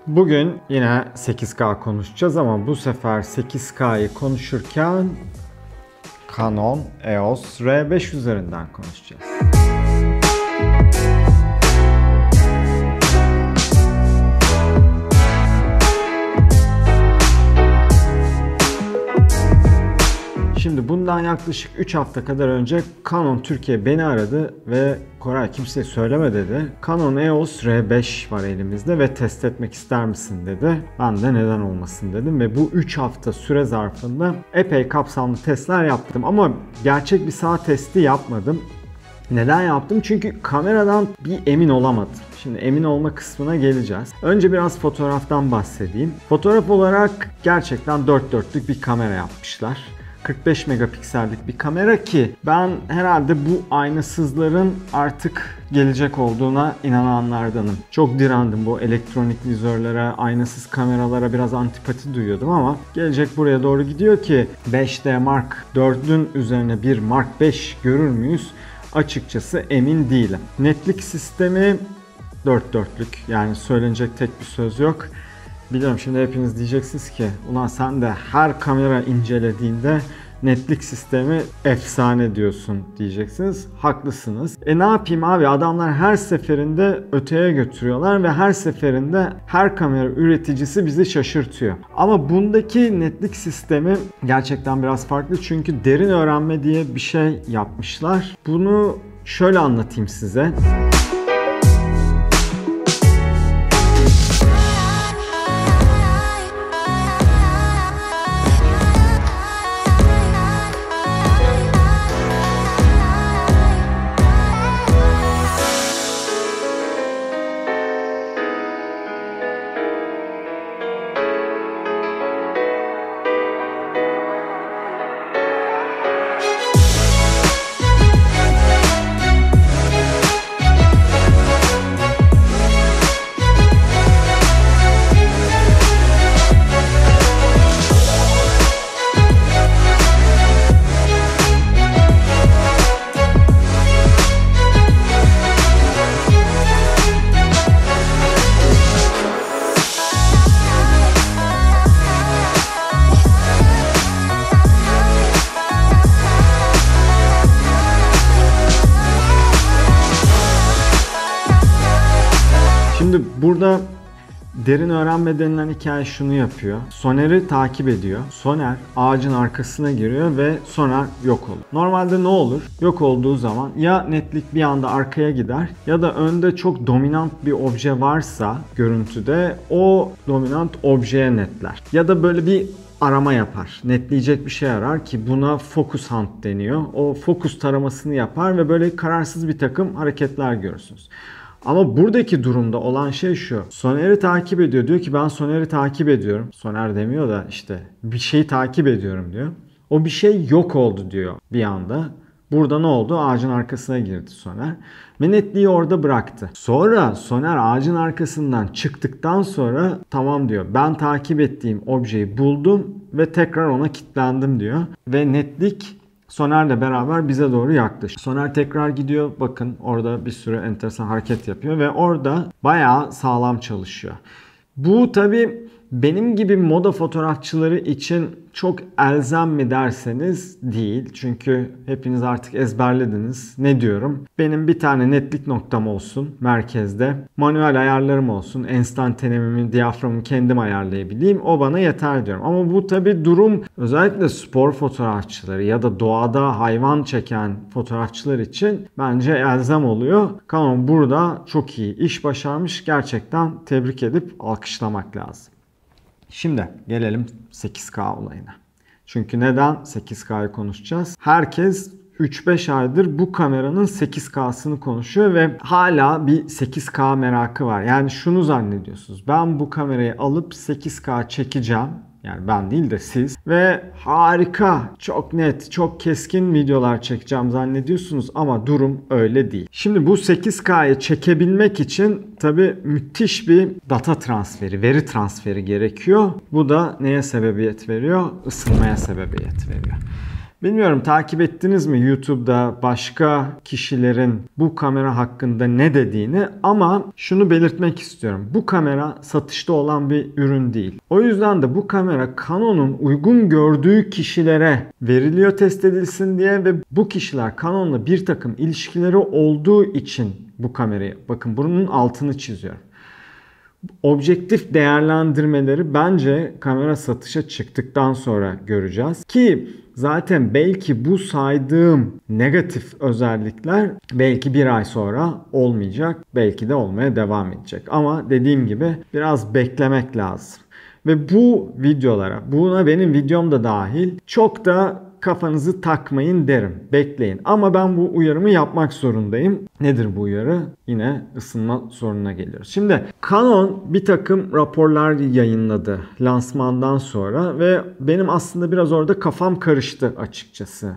Bugün yine 8K konuşacağız ama bu sefer 8K'yı konuşurken Canon EOS R5 üzerinden konuşacağız. Şimdi bundan yaklaşık 3 hafta kadar önce Canon Türkiye beni aradı ve Koray kimseye söyleme dedi. Canon EOS R5 var elimizde ve test etmek ister misin dedi. Ben de neden olmasın dedim ve bu 3 hafta süre zarfında epey kapsamlı testler yaptım ama gerçek bir saat testi yapmadım. Neden yaptım? Çünkü kameradan bir emin olamadım. Şimdi emin olma kısmına geleceğiz. Önce biraz fotoğraftan bahsedeyim. Fotoğraf olarak gerçekten dört dörtlük bir kamera yapmışlar. 45 megapiksellik bir kamera ki ben herhalde bu aynasızların artık gelecek olduğuna inananlardanım. Çok direndim bu elektronik vizörlere, aynasız kameralara biraz antipati duyuyordum ama gelecek buraya doğru gidiyor ki 5D Mark 4'ün üzerine bir Mark 5 görür müyüz? Açıkçası emin değilim. Netlik sistemi dört dörtlük, yani söylenecek tek bir söz yok. Biliyorum şimdi hepiniz diyeceksiniz ki ulan sen de her kamera incelediğinde netlik sistemi efsane diyorsun diyeceksiniz. Haklısınız. Ne yapayım abi, adamlar her seferinde öteye götürüyorlar ve her seferinde her kamera üreticisi bizi şaşırtıyor. Ama bundaki netlik sistemi gerçekten biraz farklı çünkü derin öğrenme diye bir şey yapmışlar. Bunu şöyle anlatayım size. Şimdi burada derin öğrenme denilen hikaye şunu yapıyor. Soner'i takip ediyor. Soner ağacın arkasına giriyor ve soner yok olur. Normalde ne olur? Yok olduğu zaman ya netlik bir anda arkaya gider ya da önde çok dominant bir obje varsa görüntüde o dominant objeye netler. Ya da böyle bir arama yapar. Netleyecek bir şey arar ki buna focus hunt deniyor. O focus taramasını yapar ve böyle kararsız bir takım hareketler görürsünüz. Ama buradaki durumda olan şey şu. Soner'i takip ediyor. Diyor ki ben Soner'i takip ediyorum. Soner demiyor da işte bir şeyi takip ediyorum diyor. O bir şey yok oldu diyor bir anda. Burada ne oldu? Ağacın arkasına girdi Soner. Ve netliği orada bıraktı. Sonra Soner ağacın arkasından çıktıktan sonra tamam diyor. Ben takip ettiğim objeyi buldum ve tekrar ona kilitlendim diyor. Ve netlik Soner'le beraber bize doğru yaklaşıyor. Soner tekrar gidiyor. Bakın orada bir sürü enteresan hareket yapıyor ve orada bayağı sağlam çalışıyor. Bu tabii benim gibi moda fotoğrafçıları için çok elzem mi derseniz değil. Çünkü hepiniz artık ezberlediniz. Ne diyorum? Benim bir tane netlik noktam olsun merkezde. Manuel ayarlarım olsun. Enstantane'mi, diyaframımı kendim ayarlayabileyim. O bana yeter diyorum. Ama bu tabii durum özellikle spor fotoğrafçıları ya da doğada hayvan çeken fotoğrafçılar için bence elzem oluyor. Canon burada çok iyi iş başarmış. Gerçekten tebrik edip alkışlamak lazım. Şimdi gelelim 8K olayına. Çünkü neden 8K'yı konuşacağız? Herkes 3-5 aydır bu kameranın 8K'sını konuşuyor ve hala bir 8K merakı var. Yani şunu zannediyorsunuz. Ben bu kamerayı alıp 8K çekeceğim. Yani ben değil de siz. Ve harika, çok net, çok keskin videolar çekeceğim zannediyorsunuz ama durum öyle değil. Şimdi bu 8K'yı çekebilmek için tabii müthiş bir data transferi, veri transferi gerekiyor. Bu da neye sebebiyet veriyor? Isınmaya sebebiyet veriyor. Bilmiyorum, takip ettiniz mi YouTube'da başka kişilerin bu kamera hakkında ne dediğini, ama şunu belirtmek istiyorum. Bu kamera satışta olan bir ürün değil. O yüzden de bu kamera Canon'un uygun gördüğü kişilere veriliyor test edilsin diye ve bu kişiler Canon'la bir takım ilişkileri olduğu için bu kamerayı, bakın bunun altını çiziyorum, objektif değerlendirmeleri bence kamera satışa çıktıktan sonra göreceğiz. Ki zaten belki bu saydığım negatif özellikler belki bir ay sonra olmayacak. Belki de olmaya devam edecek. Ama dediğim gibi biraz beklemek lazım. Ve bu videolara, buna benim videom da dahil, çok da kafanızı takmayın derim. Bekleyin. Ama ben bu uyarımı yapmak zorundayım. Nedir bu uyarı? Yine ısınma sorununa geliyoruz. Şimdi Canon bir takım raporlar yayınladı lansmandan sonra ve benim aslında biraz orada kafam karıştı açıkçası.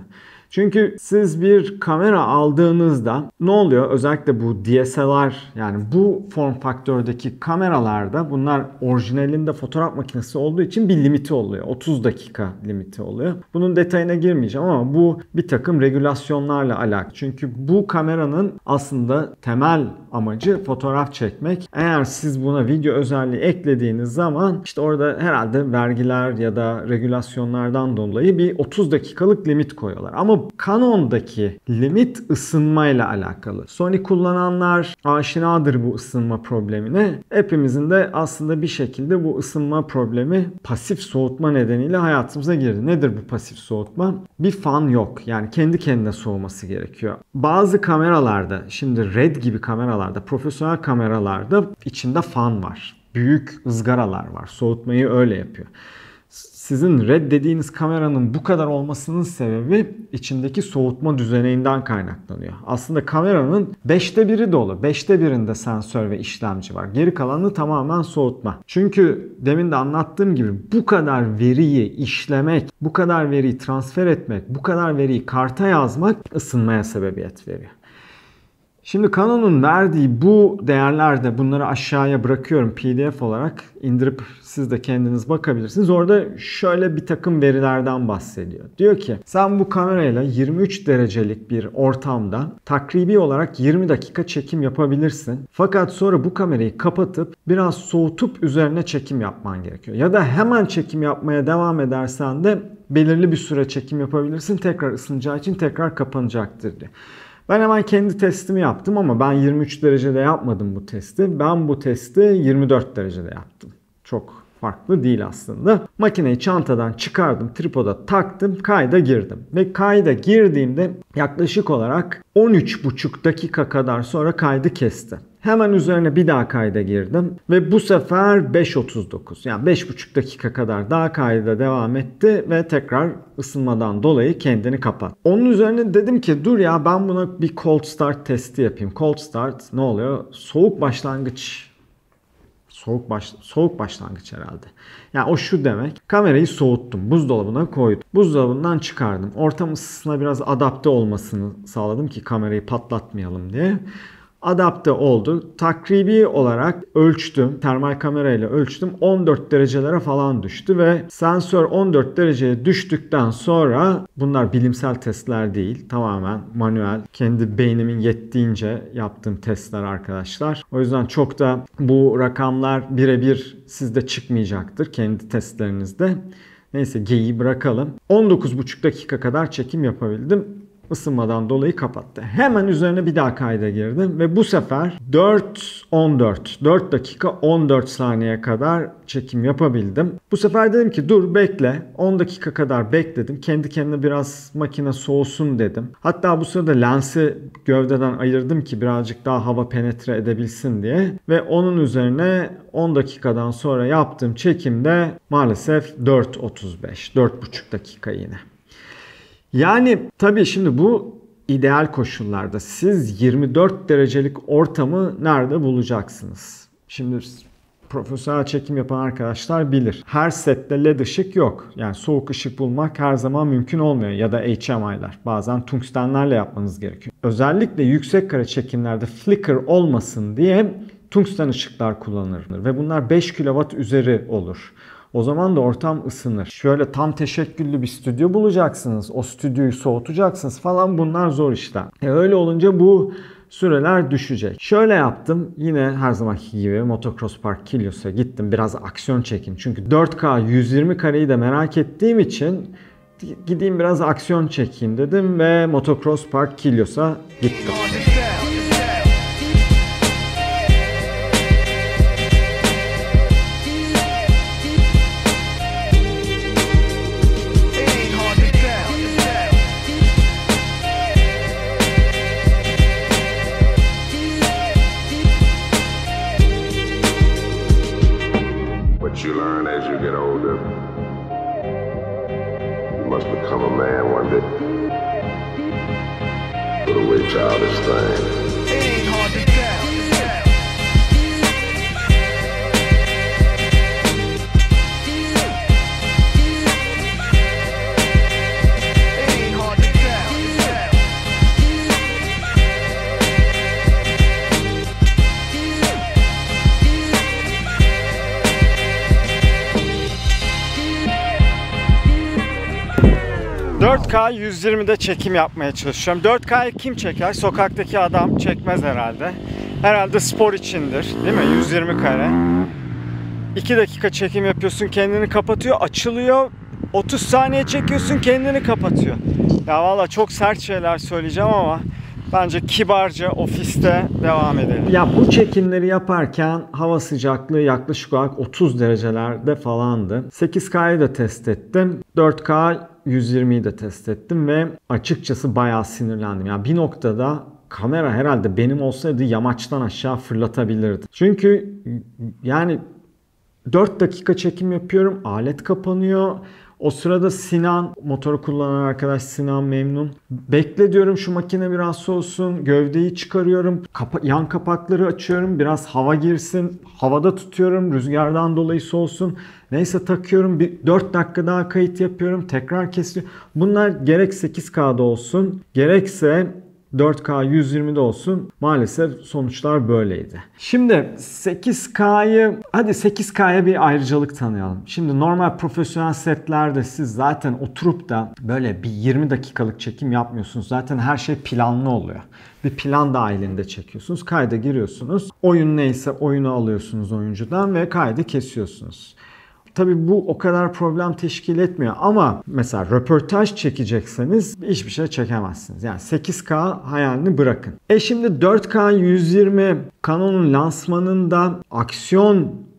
Çünkü siz bir kamera aldığınızda ne oluyor? Özellikle bu DSLR, yani bu form faktördeki kameralarda, bunlar orijinalinde fotoğraf makinesi olduğu için bir limiti oluyor. 30 dakika limiti oluyor. Bunun detayına girmeyeceğim ama bu bir takım regülasyonlarla alakalı. Çünkü bu kameranın aslında temel amacı fotoğraf çekmek. Eğer siz buna video özelliği eklediğiniz zaman işte orada herhalde vergiler ya da regülasyonlardan dolayı bir 30 dakikalık limit koyuyorlar. Ama Canon'daki limit ısınmayla alakalı. Sony kullananlar aşinadır bu ısınma problemine. Hepimizin de aslında bir şekilde bu ısınma problemi pasif soğutma nedeniyle hayatımıza girdi. Nedir bu pasif soğutma? Bir fan yok. Yani kendi kendine soğuması gerekiyor. Bazı kameralarda, şimdi Red gibi kameralarda, profesyonel kameralarda içinde fan var. Büyük ızgaralar var. Soğutmayı öyle yapıyor. Sizin Red dediğiniz kameranın bu kadar olmasının sebebi içindeki soğutma düzeneğinden kaynaklanıyor. Aslında kameranın 5'te 1'i dolu. 5'te 1'inde sensör ve işlemci var. Geri kalanı tamamen soğutma. Çünkü demin de anlattığım gibi bu kadar veriyi işlemek, bu kadar veriyi transfer etmek, bu kadar veriyi karta yazmak ısınmaya sebebiyet veriyor. Şimdi Canon'un verdiği bu değerlerde, bunları aşağıya bırakıyorum PDF olarak, indirip siz de kendiniz bakabilirsiniz. Orada şöyle bir takım verilerden bahsediyor. Diyor ki sen bu kamerayla 23 derecelik bir ortamda takribi olarak 20 dakika çekim yapabilirsin. Fakat sonra bu kamerayı kapatıp biraz soğutup üzerine çekim yapman gerekiyor. Ya da hemen çekim yapmaya devam edersen de belirli bir süre çekim yapabilirsin. Tekrar ısınacağı için tekrar kapanacaktır diyor. Ben hemen kendi testimi yaptım ama ben 23 derecede yapmadım bu testi. Ben bu testi 24 derecede yaptım. Çok farklı değil aslında. Makineyi çantadan çıkardım, tripoda taktım, kayda girdim. Ve kayda girdiğimde yaklaşık olarak 13,5 dakika kadar sonra kaydı kesti. Hemen üzerine bir daha kayda girdim ve bu sefer 5.39, yani 5,5 dakika kadar daha kayda devam etti ve tekrar ısınmadan dolayı kendini kapattı. Onun üzerine dedim ki dur ya, ben buna bir cold start testi yapayım. Cold start ne oluyor? Soğuk başlangıç. Soğuk başlangıç herhalde. Yani o şu demek. Kamerayı soğuttum. Buzdolabına koydum. Buzdolabından çıkardım. Ortam ısısına biraz adapte olmasını sağladım ki kamerayı patlatmayalım diye. Adapte oldu. Takribi olarak ölçtüm. Termal kamerayla ölçtüm. 14 derecelere falan düştü ve sensör 14 dereceye düştükten sonra, bunlar bilimsel testler değil, tamamen manuel, kendi beynimin yettiğince yaptığım testler arkadaşlar. O yüzden çok da bu rakamlar birebir sizde çıkmayacaktır kendi testlerinizde. Neyse, geyiği bırakalım. 19,5 dakika kadar çekim yapabildim. Isınmadan dolayı kapattı. Hemen üzerine bir daha kayda girdim ve bu sefer 4 dakika 14 saniye kadar çekim yapabildim. Bu sefer dedim ki dur bekle. 10 dakika kadar bekledim. Kendi kendine biraz makine soğusun dedim. Hatta bu sırada lensi gövdeden ayırdım ki birazcık daha hava penetre edebilsin diye. Ve onun üzerine 10 dakikadan sonra yaptığım çekimde maalesef 4.35, 4,5 dakika yine. Yani tabii şimdi bu ideal koşullarda siz 24 derecelik ortamı nerede bulacaksınız? Şimdi profesyonel çekim yapan arkadaşlar bilir. Her sette led ışık yok. Yani soğuk ışık bulmak her zaman mümkün olmuyor. Ya da HMI'lar. Bazen tungstenlerle yapmanız gerekiyor. Özellikle yüksek kare çekimlerde flicker olmasın diye tungsten ışıklar kullanılır. Ve bunlar 5 kW üzeri olur. O zaman da ortam ısınır. Şöyle tam teşekküllü bir stüdyo bulacaksınız. O stüdyoyu soğutacaksınız falan, bunlar zor işler. Öyle olunca bu süreler düşecek. Şöyle yaptım. Yine her zamanki gibi Motocross Park Kilios'a gittim. Biraz aksiyon çekin. Çünkü 4K 120 kareyi de merak ettiğim için gideyim biraz aksiyon çekeyim dedim ve Motocross Park Kilios'a gittim. What you learn as you get older, you must become a man one day. Put away childish things. ...4K 120'de çekim yapmaya çalışıyorum. 4K'yı kim çeker? Sokaktaki adam çekmez herhalde. Herhalde spor içindir, değil mi? 120 kare. 2 dakika çekim yapıyorsun, kendini kapatıyor, açılıyor. 30 saniye çekiyorsun, kendini kapatıyor. Ya valla çok sert şeyler söyleyeceğim ama bence kibarca ofiste devam edelim. Ya bu çekimleri yaparken hava sıcaklığı yaklaşık olarak 30 derecelerde falandı. 8K'yı da test ettim. 4K 120'yi de test ettim ve açıkçası bayağı sinirlendim. Yani bir noktada kamera herhalde benim olsaydı yamaçtan aşağı fırlatabilirdi. Çünkü yani 4 dakika çekim yapıyorum, alet kapanıyor. O sırada Sinan, motoru kullanan arkadaş Sinan memnun. Bekle diyorum şu makine biraz soğusun. Gövdeyi çıkarıyorum. Yan kapakları açıyorum. Biraz hava girsin. Havada tutuyorum. Rüzgardan dolayı soğusun. Neyse takıyorum. Bir 4 dakika daha kayıt yapıyorum. Tekrar kesiyorum. Bunlar gerek 8K'da olsun, gerekse 4K 120'de olsun. Maalesef sonuçlar böyleydi. Şimdi 8K'ya bir ayrıcalık tanıyalım. Şimdi normal profesyonel setlerde siz zaten oturup da böyle bir 20 dakikalık çekim yapmıyorsunuz. Zaten her şey planlı oluyor. Bir plan dahilinde çekiyorsunuz. Kayda giriyorsunuz. Oyun neyse oyunu alıyorsunuz oyuncudan ve kaydı kesiyorsunuz. Tabii bu o kadar problem teşkil etmiyor ama mesela röportaj çekecekseniz hiçbir şey çekemezsiniz. Yani 8K hayalini bırakın. Şimdi 4K 120 Canon'un lansmanında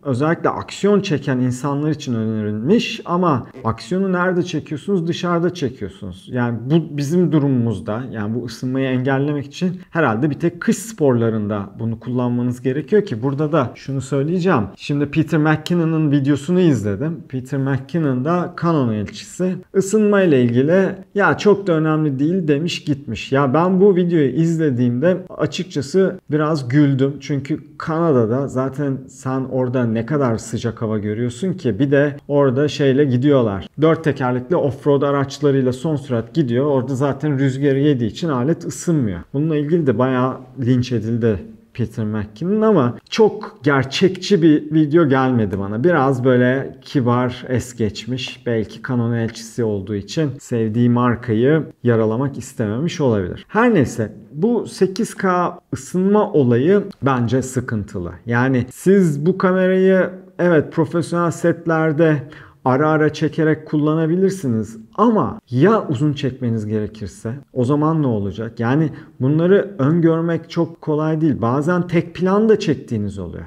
özellikle aksiyon çeken insanlar için önerilmiş ama aksiyonu nerede çekiyorsunuz? Dışarıda çekiyorsunuz. Yani bu bizim durumumuzda, yani bu ısınmayı engellemek için herhalde bir tek kış sporlarında bunu kullanmanız gerekiyor ki burada da şunu söyleyeceğim. Şimdi Peter McKinnon'ın videosunu izledim. Peter McKinnon da Canon elçisi. Isınma ile ilgili ya çok da önemli değil demiş gitmiş. Ya ben bu videoyu izlediğimde açıkçası biraz güldüm. Çünkü Kanada'da zaten sen orada ne kadar sıcak hava görüyorsun ki, bir de orada şeyle gidiyorlar. 4 tekerlekli offroad araçlarıyla son sürat gidiyor. Orada zaten rüzgarı yediği için alet ısınmıyor. Bununla ilgili de bayağı linç edildi Peter McKinnon ama çok gerçekçi bir video gelmedi bana. Biraz böyle kibar, es geçmiş. Belki Canon elçisi olduğu için sevdiği markayı yaralamak istememiş olabilir. Her neyse, bu 8K ısınma olayı bence sıkıntılı. Yani siz bu kamerayı evet profesyonel setlerde ara ara çekerek kullanabilirsiniz ama ya uzun çekmeniz gerekirse o zaman ne olacak? Yani bunları öngörmek çok kolay değil. Bazen tek plan da çektiğiniz oluyor.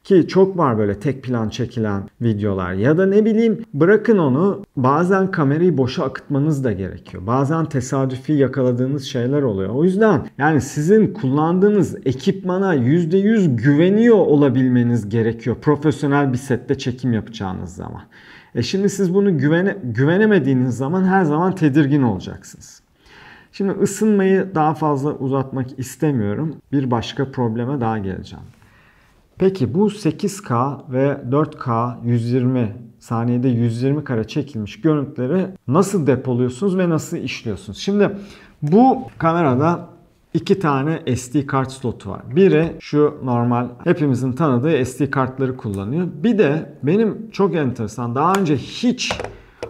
Ki çok var böyle tek plan çekilen videolar. Ya da ne bileyim, bırakın onu, bazen kamerayı boşa akıtmanız da gerekiyor. Bazen tesadüfi yakaladığınız şeyler oluyor. O yüzden yani sizin kullandığınız ekipmana %100 güveniyor olabilmeniz gerekiyor. Profesyonel bir sette çekim yapacağınız zaman. Şimdi siz bunu güvenemediğiniz zaman her zaman tedirgin olacaksınız. Şimdi ısınmayı daha fazla uzatmak istemiyorum. Bir başka probleme daha geleceğim. Peki bu 8K ve 4K 120 saniyede 120 kare çekilmiş görüntüleri nasıl depoluyorsunuz ve nasıl işliyorsunuz? Şimdi bu kamerada 2 tane SD kart slotu var. Biri şu normal hepimizin tanıdığı SD kartları kullanıyor. Bir de benim çok enteresan daha önce hiç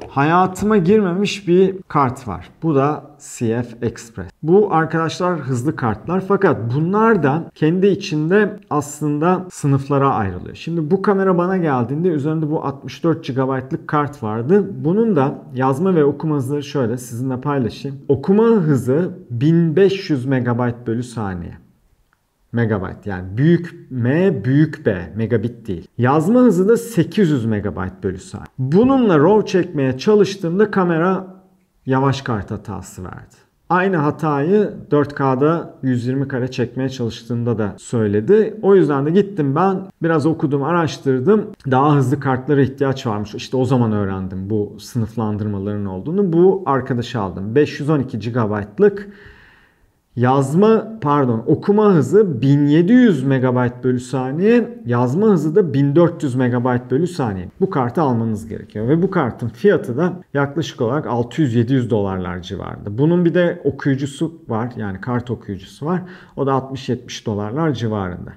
hayatıma girmemiş bir kart var. Bu da CF Express. Bu arkadaşlar hızlı kartlar fakat bunlar da kendi içinde aslında sınıflara ayrılıyor. Şimdi bu kamera bana geldiğinde üzerinde bu 64 GB'lık kart vardı. Bunun da yazma ve okuma hızları şöyle sizinle paylaşayım. Okuma hızı 1500 MB bölü saniye. Megabyte yani büyük M büyük B megabit değil. Yazma hızı da 800 MB bölü saniye. Bununla RAW çekmeye çalıştığımda kamera yavaş kart hatası verdi. Aynı hatayı 4K'da 120 kare çekmeye çalıştığımda da söyledi. O yüzden de gittim ben biraz okudum araştırdım. Daha hızlı kartlara ihtiyaç varmış. İşte o zaman öğrendim bu sınıflandırmaların olduğunu. Bu arkadaşı aldım. 512 GB'lık okuma hızı 1700 MB bölü saniye, yazma hızı da 1400 MB bölü saniye. Bu kartı almanız gerekiyor ve bu kartın fiyatı da yaklaşık olarak 600-700 dolarlar civarında. Bunun bir de okuyucusu var, yani kart okuyucusu var. O da 60-70 dolarlar civarında.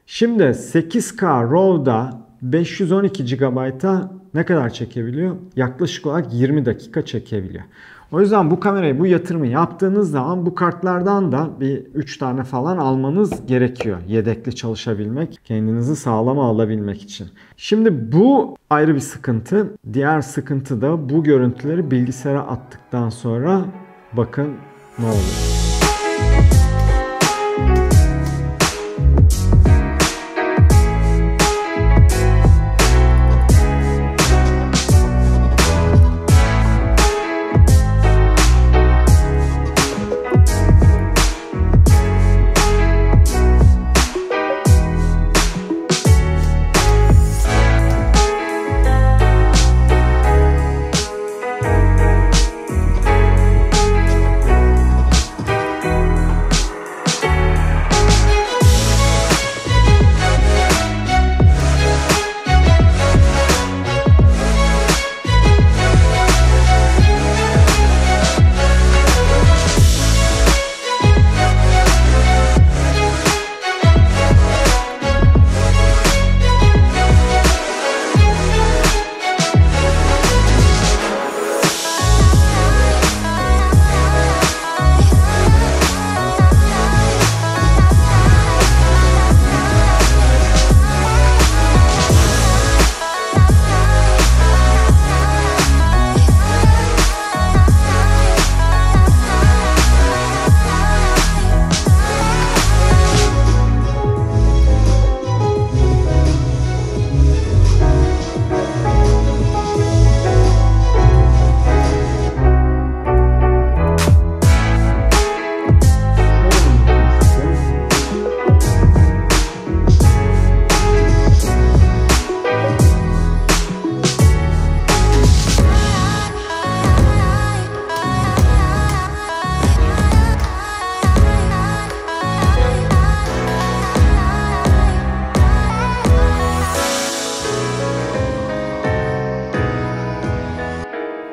Şimdi 8K RAW'da 512 GB'a ne kadar çekebiliyor? Yaklaşık olarak 20 dakika çekebiliyor. O yüzden bu kamerayı, bu yatırımı yaptığınız zaman bu kartlardan da bir 3 tane falan almanız gerekiyor. Yedekli çalışabilmek, kendinizi sağlama alabilmek için. Şimdi bu ayrı bir sıkıntı. Diğer sıkıntı da bu görüntüleri bilgisayara attıktan sonra bakın ne oluyor.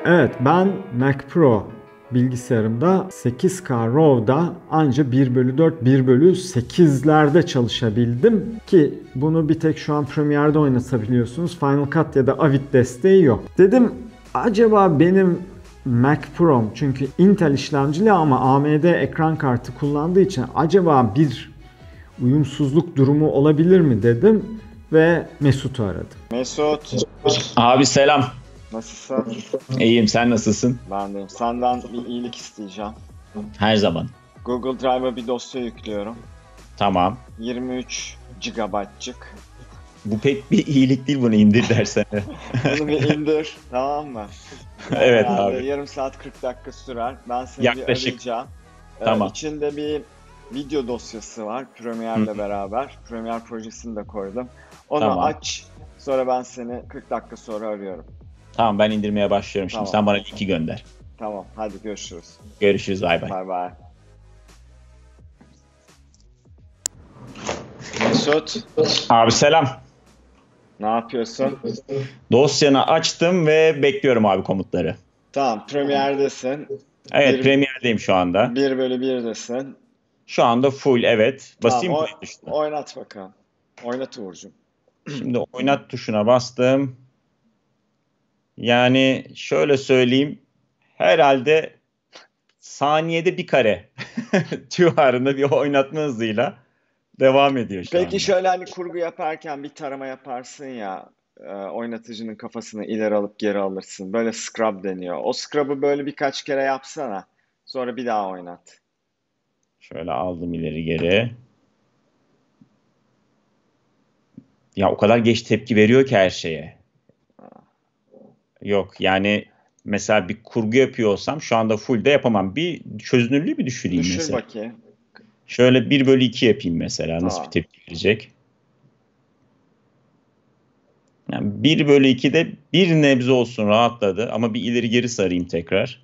Evet, ben Mac Pro bilgisayarımda 8K RAW'da anca 1/4, 1/8'lerde çalışabildim ki bunu bir tek şu an Premiere'de oynatabiliyorsunuz. Final Cut ya da Avid desteği yok. Dedim acaba benim Mac Pro'm çünkü Intel işlemcili ama AMD ekran kartı kullandığı için acaba bir uyumsuzluk durumu olabilir mi dedim ve Mesut'u aradım. Mesut, Abi selam. nasılsın? İyiyim, sen nasılsın? Ben deyim. Senden bir iyilik isteyeceğim. Her zaman. Google Drive'a bir dosya yüklüyorum. Tamam. 23 GB'cık. Bu pek bir iyilik değil, bunu indir dersen. Bunu bir indir, tamam mı? Evet Yani abi. yarım saat 40 dakika sürer. Ben seni Yaklaşık. bir arayacağım. Tamam. İçinde bir video dosyası var Premiere'le beraber. Premiere projesini de koydum. Onu Tamam. aç. Sonra ben seni 40 dakika sonra arıyorum. Tamam, ben indirmeye başlıyorum şimdi. Tamam. Sen bana linki gönder. Tamam, hadi görüşürüz. Görüşürüz, bay bay. Bay bay. Mesut, Abi selam. ne yapıyorsun? Dosyanı açtım ve bekliyorum abi komutları. Tamam, Premiere'desin. Evet, Bir- Premiere'deyim şu anda. 1/1'desin. Şu anda full, evet. Basayım Tamam, play tuşuna. oynat bakalım. Oynat Uğur'cum. Şimdi oynat tuşuna bastım. Yani şöyle söyleyeyim. Herhalde saniyede bir kare civarında bir oynatma hızıyla devam ediyor şu Peki anda. şöyle hani kurgu yaparken bir tarama yaparsın ya, oynatıcının kafasını ileri alıp geri alırsın. Böyle scrub deniyor. O scrub'ı böyle birkaç kere yapsana. Sonra bir daha oynat. Şöyle aldım ileri geri. Ya o kadar geç tepki veriyor ki her şeye. Yok yani mesela bir kurgu yapıyor olsam şu anda full de yapamam. Bir çözünürlüğü bir düşüreyim Düşür mesela. bakayım. Şöyle 1/2 yapayım mesela. Nasıl bir Tamam. tepki verecek? Yani 1/2'de bir nebze olsun rahatladı ama bir ileri geri sarayım tekrar.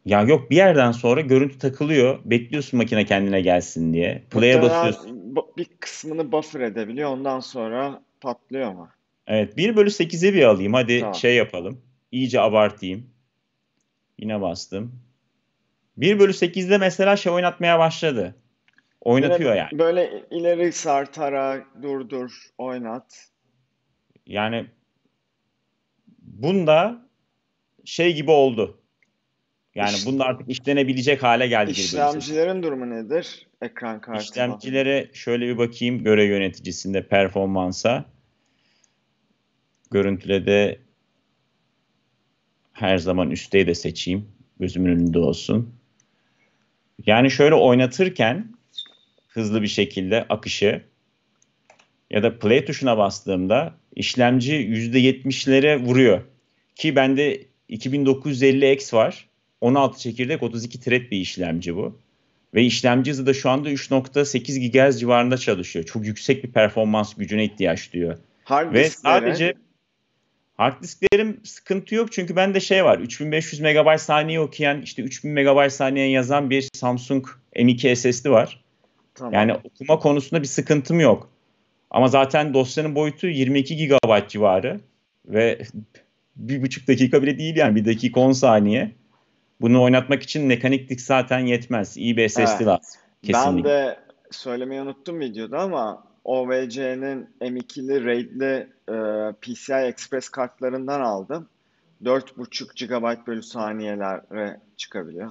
Ya yok, bir yerden sonra görüntü takılıyor. Bekliyorsun makine kendine gelsin diye. Play'e Muhtemelen basıyorsun. bir kısmını buffer edebiliyor. Ondan sonra patlıyor mu? Evet, 1/8'e bir alayım. Hadi Tamam. şey yapalım. İyice abartayım. Yine bastım. 1/8'de mesela şey oynatmaya başladı. Yine Oynatıyor yani. böyle ileri sar, tara, durdur, oynat. Yani bunda şey gibi oldu. Yani İş, bunda artık işlenebilecek hale geldi 1/8. işlemcilerin durumu nedir? Ekran kartı falan. İşlemcilere şöyle bir bakayım, görev yöneticisinde performansa. Görüntüle de her zaman üsteyi de seçeyim. Gözümün önünde olsun. Yani şöyle oynatırken hızlı bir şekilde akışı ya da play tuşuna bastığımda işlemci %70'lere vuruyor. Ki bende 2950X var. 16 çekirdek 32 thread bir işlemci bu. Ve işlemci hızı da şu anda 3.8 GHz civarında çalışıyor. Çok yüksek bir performans gücüne ihtiyaç duyuyor. Hard Ve disklerin sadece hard disklerim sıkıntı yok çünkü bende şey var. 3500 MB saniye okuyan, işte 3000 MB saniye yazan bir Samsung M.2 SSD var. Yani tamam. okuma konusunda bir sıkıntım yok. Ama zaten dosyanın boyutu 22 GB civarı ve 1,5 dakika bile değil, yani 1 dakika 10 saniye. Bunu oynatmak için mekanik disk zaten yetmez. İyi bir SSD Evet. lazım. Ben Kesinlikle. de söylemeyi unuttum videoda ama OVC'nin M2'li RAID'li PCI Express kartlarından aldım. 4,5 GB bölü saniyelere çıkabiliyor.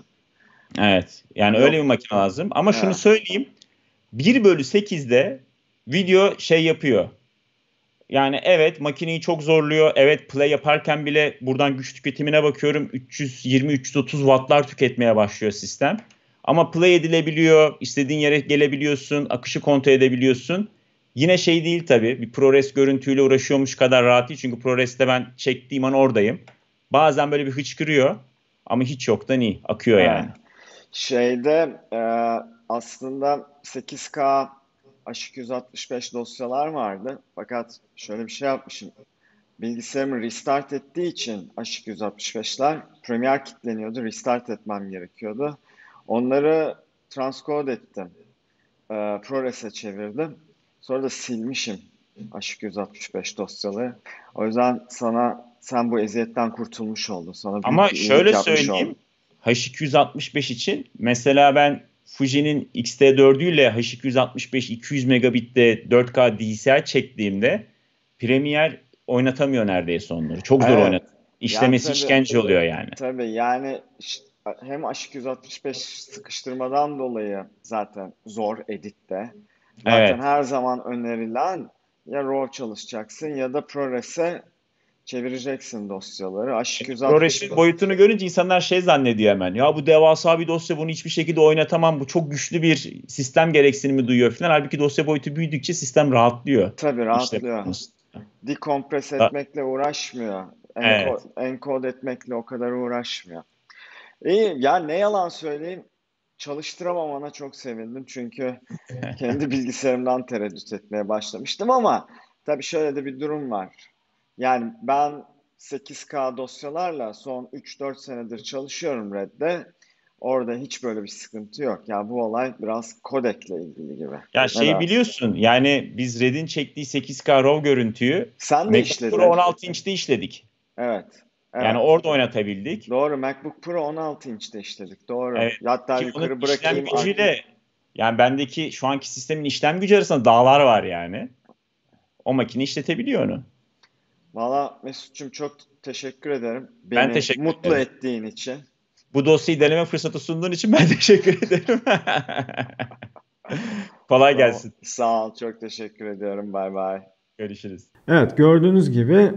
Evet. Yani öyle Yok. bir makine lazım. Ama şunu Evet. söyleyeyim. 1/8'de video şey yapıyor. Yani evet, makineyi çok zorluyor. Evet, play yaparken bile buradan güç tüketimine bakıyorum. 320-330 wattlar tüketmeye başlıyor sistem. Ama play edilebiliyor. İstediğin yere gelebiliyorsun. Akışı kontrol edebiliyorsun. Yine şey değil tabii. Bir ProRes görüntüyle uğraşıyormuş kadar rahat değil. Çünkü ProRes'te ben çektiğim an oradayım. Bazen böyle bir hıçkırıyor. Ama hiç yoktan iyi. Akıyor Evet. yani. Şeyde aslında 8K H265 dosyalar vardı. Fakat şöyle bir şey yapmışım. Bilgisayarımı restart ettiği için H265'ler Premiere kilitleniyordu. Restart etmem gerekiyordu. Onları transcode ettim. ProRes'e çevirdim. Sonra da silmişim H265 dosyaları. O yüzden sen bu eziyetten kurtulmuş oldun. Sana Ama büyük bir iyilik şöyle yapmış söyleyeyim. oldum. H265 için mesela ben Fuji'nin X-T4'ü ile H265 200 megabitte 4K DCI çektiğimde Premiere oynatamıyor neredeyse onları. Çok zor Evet. oynat. Yani İşlemesi tabii işkence oluyor yani. tabii yani hem H265 sıkıştırmadan dolayı zaten zor editte. Zaten Evet. her zaman önerilen ya RAW çalışacaksın ya da ProRes'e çevireceksin dosyaları. ProRes'in H265 boyutunu görünce insanlar şey zannediyor hemen. Ya bu devasa bir dosya, bunu hiçbir şekilde oynatamam. Bu çok güçlü bir sistem gereksinimi duyuyor falan. Halbuki dosya boyutu büyüdükçe sistem rahatlıyor. tabii İşte rahatlıyor. Dekompres da- etmekle uğraşmıyor. evet. Enkod etmekle o kadar uğraşmıyor. İyi ya, ne yalan söyleyeyim, çalıştıramamana çok sevindim çünkü kendi bilgisayarımdan tereddüt etmeye başlamıştım ama tabii şöyle de bir durum var. Yani ben 8K dosyalarla son 3-4 senedir çalışıyorum Red'de. Orada hiç böyle bir sıkıntı yok. Ya bu olay biraz kodekle ilgili gibi. Ya Ne şeyi dersin? biliyorsun, yani biz Red'in çektiği 8K RAW görüntüyü Sen de MacBook Pro işledin. 16 inçte işledik. Evet. Yani orada oynatabildik. Doğru, MacBook Pro 16 inçte işledik. Doğru. Evet. Hatta Ki yukarı onun bırakayım. işlem gücüyle, yani bendeki şu anki sistemin işlem gücü arasında dağlar var yani. O makine işletebiliyor onu. Valla Mesut'cum çok teşekkür ederim. Ben Beni teşekkür mutlu ederim. ettiğin için. Bu dosyayı deneme fırsatı sunduğun için ben teşekkür ederim. Kolay gelsin. Sağ ol, çok teşekkür ediyorum. Bay bay. Görüşürüz. Evet, gördüğünüz gibi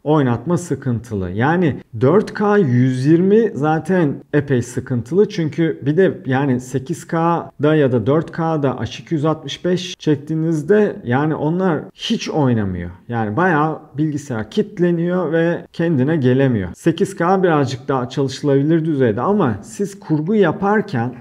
oynatma sıkıntılı. Yani 4K 120 zaten epey sıkıntılı. Çünkü bir de yani 8K'da ya da 4K'da H265 çektiğinizde yani onlar hiç oynamıyor. Yani bayağı bilgisayar kilitleniyor ve kendine gelemiyor. 8K birazcık daha çalışılabilir düzeyde ama siz kurgu yaparken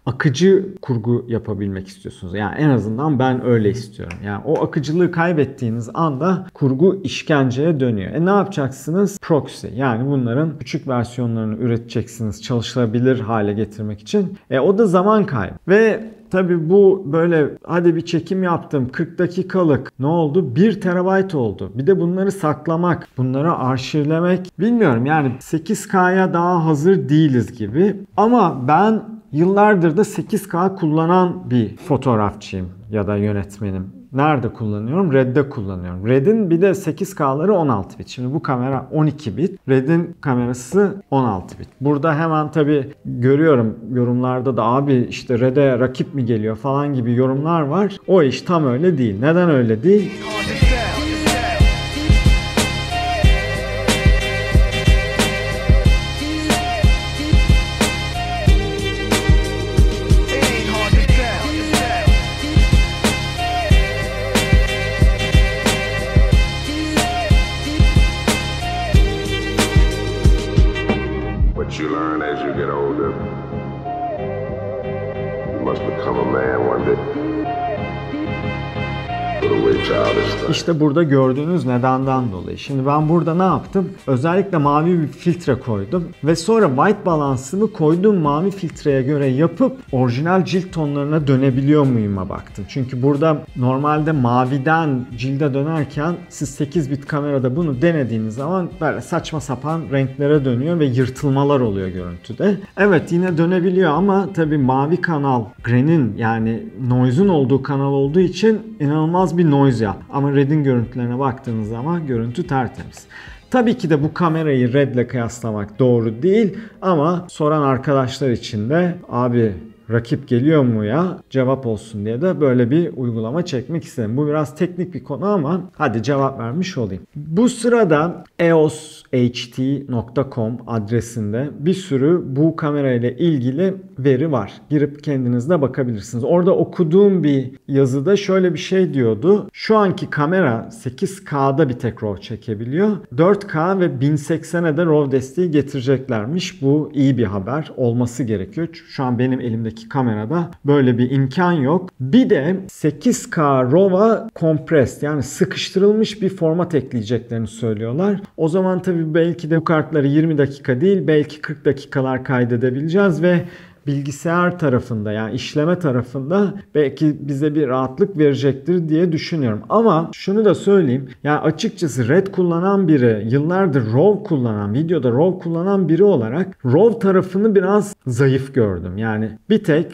akıcı kurgu yapabilmek istiyorsunuz. Yani en azından ben öyle istiyorum. Yani o akıcılığı kaybettiğiniz anda kurgu işkenceye dönüyor. Ne yapacaksınız? Proxy. Yani bunların küçük versiyonlarını üreteceksiniz çalışılabilir hale getirmek için. O da zaman kaybı. Ve tabii bu böyle hadi bir çekim yaptım 40 dakikalık ne oldu? 1 terabayt oldu. Bir de bunları saklamak, bunları arşivlemek bilmiyorum yani 8K'ya daha hazır değiliz gibi. Ama ben yıllardır da 8K kullanan bir fotoğrafçıyım ya da yönetmenim. Nerede kullanıyorum? Red'de kullanıyorum. Red'in bir de 8K'ları 16 bit. Şimdi bu kamera 12 bit. Red'in kamerası 16 bit. Burada hemen tabii görüyorum yorumlarda da abi işte Red'e rakip mi geliyor falan gibi yorumlar var. O iş tam öyle değil. Neden öyle değil? What you learn as you get older. You must become a man one day. Put away childish things. İşte burada gördüğünüz nedenden dolayı. Şimdi ben burada ne yaptım? Özellikle mavi bir filtre koydum. Ve sonra white balansımı koyduğum mavi filtreye göre yapıp orijinal cilt tonlarına dönebiliyor muyum'a baktım. Çünkü burada normalde maviden cilde dönerken siz 8 bit kamerada bunu denediğiniz zaman böyle saçma sapan renklere dönüyor ve yırtılmalar oluyor görüntüde. Evet yine dönebiliyor ama tabii mavi kanal, grain'in yani noise'un olduğu kanal olduğu için inanılmaz bir noise yap. Ama Red'in görüntülerine baktığınız zaman görüntü tertemiz. Tabii ki de bu kamerayı Red'le kıyaslamak doğru değil ama soran arkadaşlar için de abi rakip geliyor mu ya cevap olsun diye de böyle bir uygulama çekmek istedim. Bu biraz teknik bir konu ama hadi cevap vermiş olayım. Bu sırada eosht.com adresinde bir sürü bu kamerayla ilgili veri var. Girip kendiniz de bakabilirsiniz. Orada okuduğum bir yazıda şöyle bir şey diyordu. Şu anki kamera 8K'da bir tek RAW çekebiliyor. 4K ve 1080'e de RAW desteği getireceklermiş. Bu iyi bir haber. Olması gerekiyor. Şu an benim elimdeki kamerada böyle bir imkan yok. Bir de 8K RAW'a compressed yani sıkıştırılmış bir format ekleyeceklerini söylüyorlar. O zaman tabii belki de bu kartları 20 dakika değil belki 40 dakikalar kaydedebileceğiz ve bilgisayar tarafında yani işleme tarafında belki bize bir rahatlık verecektir diye düşünüyorum. Ama şunu da söyleyeyim. Yani açıkçası Red kullanan biri, yıllardır RAW kullanan, videoda RAW kullanan biri olarak RAW tarafını biraz zayıf gördüm. Yani bir tek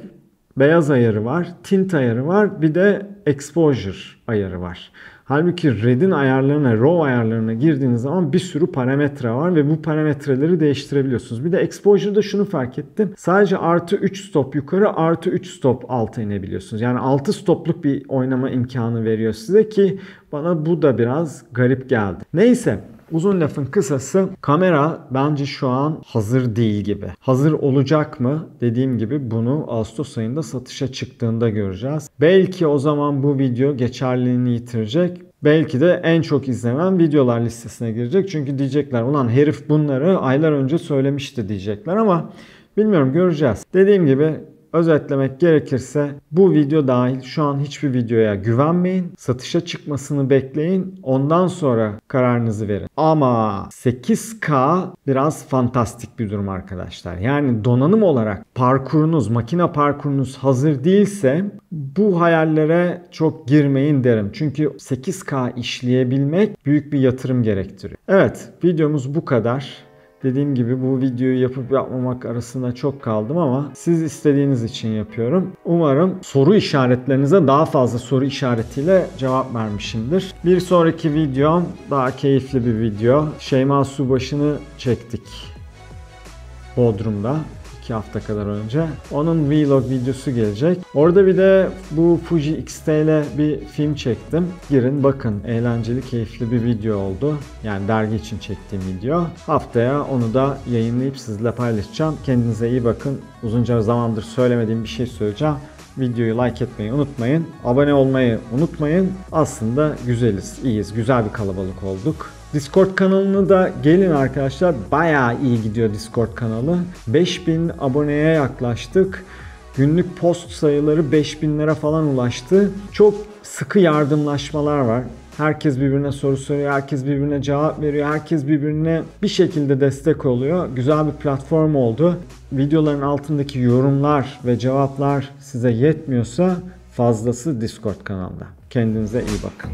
beyaz ayarı var, tint ayarı var, bir de exposure ayarı var. Halbuki Red'in ayarlarına, RAW ayarlarına girdiğiniz zaman bir sürü parametre var ve bu parametreleri değiştirebiliyorsunuz. Bir de Exposure'da şunu fark ettim. Sadece artı 3 stop yukarı, artı 3 stop alta inebiliyorsunuz. Yani 6 stopluk bir oynama imkanı veriyor size ki bana bu da biraz garip geldi. Neyse. Uzun lafın kısası kamera bence şu an hazır değil gibi. Hazır olacak mı? Dediğim gibi bunu Ağustos ayında satışa çıktığında göreceğiz. Belki o zaman bu video geçerliliğini yitirecek. Belki de en çok izlenen videolar listesine girecek. Çünkü diyecekler ulan herif bunları aylar önce söylemişti diyecekler ama bilmiyorum göreceğiz. Dediğim gibi özetlemek gerekirse bu video dahil şu an hiçbir videoya güvenmeyin. Satışa çıkmasını bekleyin. Ondan sonra kararınızı verin. Ama 8K biraz fantastik bir durum arkadaşlar. Yani donanım olarak parkurunuz, makine parkurunuz hazır değilse bu hayallere çok girmeyin derim. Çünkü 8K işleyebilmek büyük bir yatırım gerektiriyor. Evet, videomuz bu kadar. Dediğim gibi bu videoyu yapıp yapmamak arasında çok kaldım ama siz istediğiniz için yapıyorum. Umarım soru işaretlerinize daha fazla soru işaretiyle cevap vermişimdir. Bir sonraki videom daha keyifli bir video. Şeyma Subaşı'nı çektik Bodrum'da. 2 hafta kadar önce. Onun vlog videosu gelecek. Orada bir de bu Fuji X-T ile bir film çektim. Girin bakın. Eğlenceli, keyifli bir video oldu. Yani dergi için çektiğim video. Haftaya onu da yayınlayıp sizle paylaşacağım. Kendinize iyi bakın. Uzunca zamandır söylemediğim bir şey söyleyeceğim. Videoyu like etmeyi unutmayın. Abone olmayı unutmayın. Aslında güzeliz, iyiyiz. Güzel bir kalabalık olduk. Discord kanalını da gelin arkadaşlar. Bayağı iyi gidiyor Discord kanalı. 5000 aboneye yaklaştık. Günlük post sayıları 5000'lere falan ulaştı. Çok sıkı yardımlaşmalar var. Herkes birbirine soru soruyor, herkes birbirine cevap veriyor, herkes birbirine bir şekilde destek oluyor. Güzel bir platform oldu. Videoların altındaki yorumlar ve cevaplar size yetmiyorsa fazlası Discord kanalda. Kendinize iyi bakın.